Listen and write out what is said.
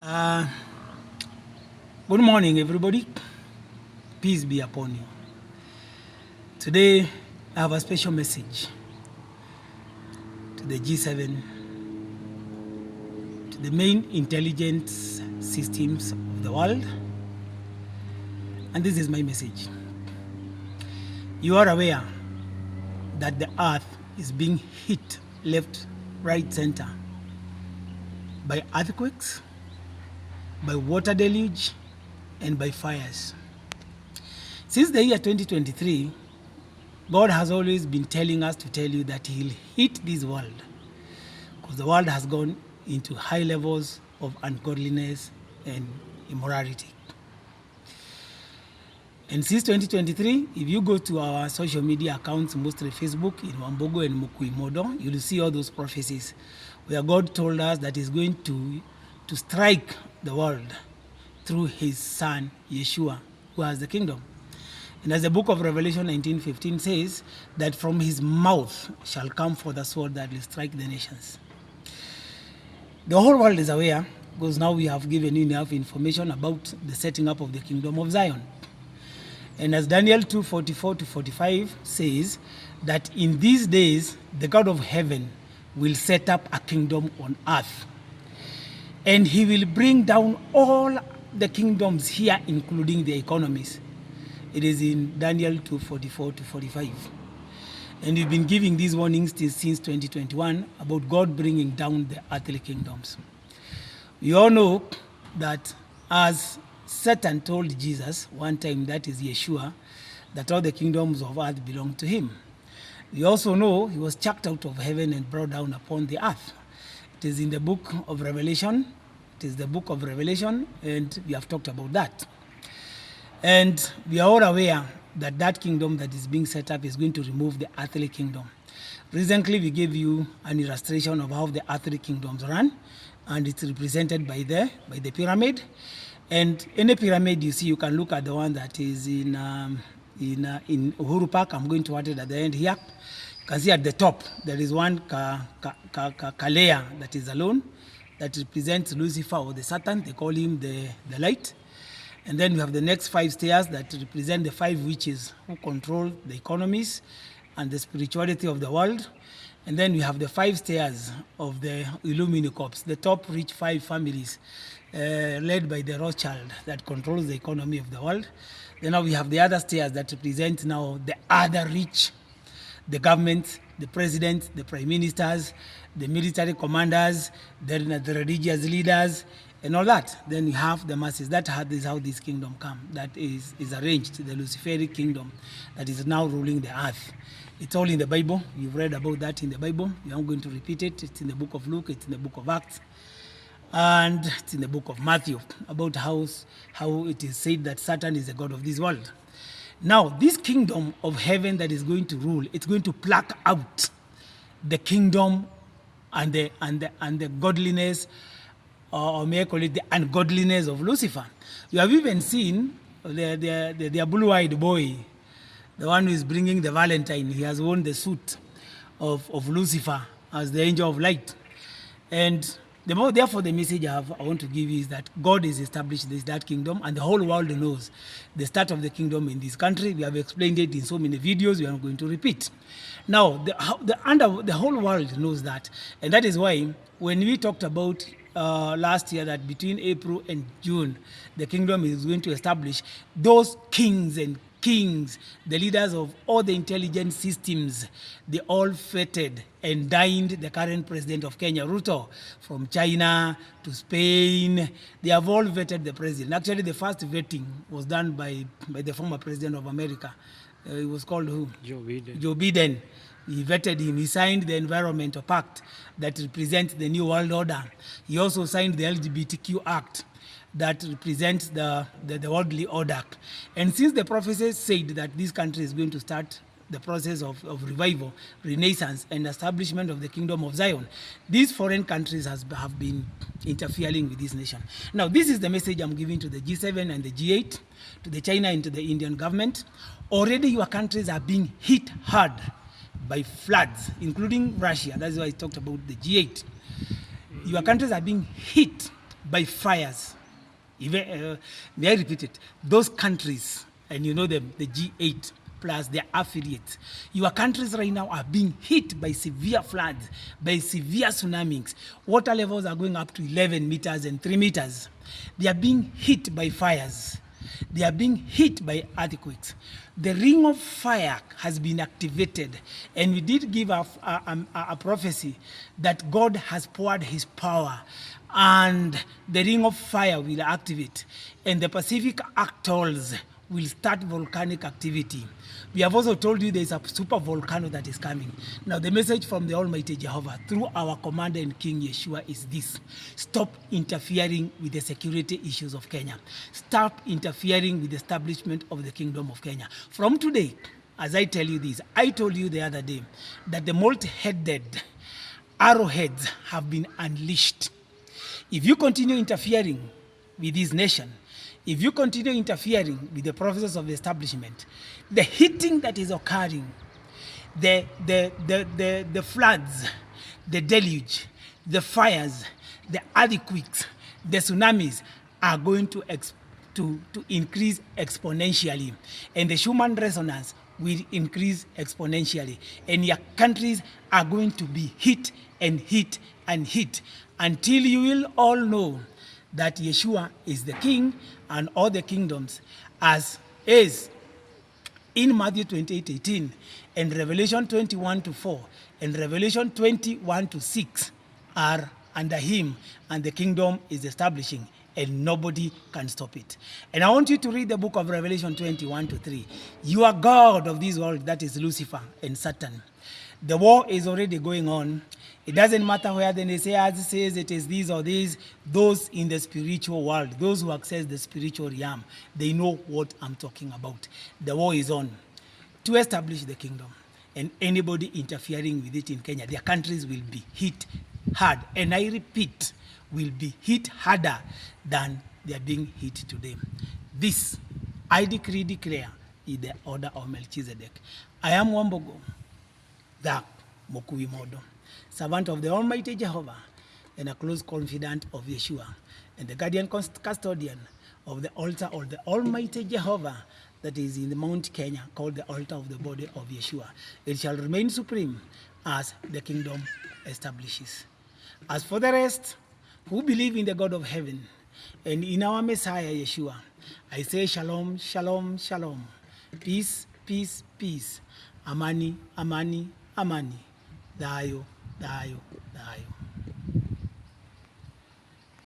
Uh, Good morning, everybody. Peace be upon you. Today, I have a special message to the G7, to the main intelligence systems of the world. And this is my message. You are aware that the earth is being hit left, right, center by earthquakes, by water deluge, and by fires. Since the year 2023, God has always been telling us to tell you that He'll hit this world because the world has gone into high levels of ungodliness and immorality. And since 2023, if you go to our social media accounts, mostly Facebook, in Wambogo and Mukuimodo, you'll see all those prophecies where God told us that He's going to strike the world through His Son, Yeshua, who has the kingdom. And as the book of Revelation 19:15 says, that from His mouth shall come forth a sword that will strike the nations. The whole world is aware, because now we have given you enough information about the setting up of the kingdom of Zion. And as Daniel 2:44-45 says, that in these days the God of heaven will set up a kingdom on earth. And He will bring down all the kingdoms here, including the economies. It is in Daniel 2:44-45. And we've been giving these warnings since 2021 about God bringing down the earthly kingdoms. We all know that as Satan told Jesus one time, that is Yeshua, that all the kingdoms of earth belong to him. We also know he was chucked out of heaven and brought down upon the earth. It is in the book of Revelation. It is the book of Revelation, and we have talked about that. And we are all aware that that kingdom that is being set up is going to remove the earthly kingdom. Recently, we gave you an illustration of how the earthly kingdoms run, and it's represented by the pyramid. And any pyramid you see, you can look at the one that is in Uhuru Park. I'm going to add it at the end here. You can see at the top, there is one Kalea that is alone, that represents Lucifer or the Satan. They call him the light. And then we have the next 5 stairs that represent the 5 witches who control the economies and the spirituality of the world. And then we have the 5 stairs of the Illuminati Corps, the top rich 5 families led by the Rothschild that controls the economy of the world. Then now we have the other stairs that represent now the other rich, the government, the president, the prime ministers, the military commanders, the religious leaders, and all that. Then we have the masses. That is how this kingdom come. That is arranged, the luciferic kingdom that is now ruling the earth. It's all in the Bible. You've read about that in the Bible. I'm going to repeat it. It's in the book of Luke, it's in the book of Acts, and it's in the book of Matthew, about how it is said that Satan is the god of this world. Now, this kingdom of heaven that is going to rule, it's going to pluck out the kingdom and the godliness, or may I call it the ungodliness of Lucifer. You have even seen the blue-eyed boy, the one who is bringing the Valentine. He has worn the suit of Lucifer as the angel of light. And therefore, the message I want to give you is that God has established that kingdom, and the whole world knows the start of the kingdom in this country. We have explained it in so many videos. We are not going to repeat. Now, the whole world knows that, and that is why when we talked about last year that between April and June, the kingdom is going to establish, those kings, the leaders of all the intelligence systems, they all feted and dined the current president of Kenya, Ruto, from China to Spain. They have all vetted the president. Actually, the first vetting was done by the former president of America. He was called who? Joe Biden. Joe Biden. He vetted him. He signed the Environmental Pact that represents the New World Order. He also signed the LGBTQ Act that represents the worldly order. And since the prophecies said that this country is going to start the process of revival, renaissance, and establishment of the kingdom of Zion, these foreign countries have been interfering with this nation. Now, this is the message I'm giving to the G7 and the G8, to the China and to the Indian government. Already your countries are being hit hard by floods, including Russia. That's why I talked about the G8. Your countries are being hit by fires. Even, may I repeat it? Those countries, and you know them, the G8 plus their affiliates, your countries right now are being hit by severe floods, by severe tsunamis. Water levels are going up to 11 meters and 3 meters. They are being hit by fires. They are being hit by earthquakes. The ring of fire has been activated, and we did give a prophecy that God has poured his power, and the ring of fire will activate, and the Pacific atolls will start volcanic activity. We have also told you there is a super volcano that is coming. Now the message from the Almighty Jehovah through our commander and King Yeshua is this: stop interfering with the security issues of Kenya. Stop interfering with the establishment of the kingdom of Kenya. From today, as I tell you this, I told you the other day that the multi-headed arrowheads have been unleashed. If you continue interfering with this nation, if you continue interfering with the process of the establishment, the hitting that is occurring, the floods, the deluge, the fires, the earthquakes, the tsunamis are going to increase exponentially, and the Schumann resonance will increase exponentially, and your countries are going to be hit and hit and hit until you will all know that Yeshua is the king and all the kingdoms, as is in Matthew 28:18 and Revelation 21:4 and Revelation 21:6 are under him, and the kingdom is establishing and nobody can stop it. And I want you to read the book of Revelation 21:3. You are God of this world, that is Lucifer and Satan. The war is already going on. It doesn't matter where the naysayers says it is this or this. Those in the spiritual world, those who access the spiritual realm, they know what I'm talking about. The war is on to establish the kingdom, and anybody interfering with it in Kenya, their countries will be hit hard. And I repeat, will be hit harder than they are being hit today. This, I declare, is the order of Melchizedek. I am Wambogo, the Mokuimodo, servant of the Almighty Jehovah, and a close confidant of Yeshua, and the guardian custodian of the altar of the Almighty Jehovah that is in the Mount Kenya, called the altar of the body of Yeshua. It shall remain supreme as the kingdom establishes. As for the rest who believe in the God of heaven and in our Messiah Yeshua, I say shalom, shalom, shalom. Peace, peace, peace. Amani, amani, amani. Dayo, dayo, dayo.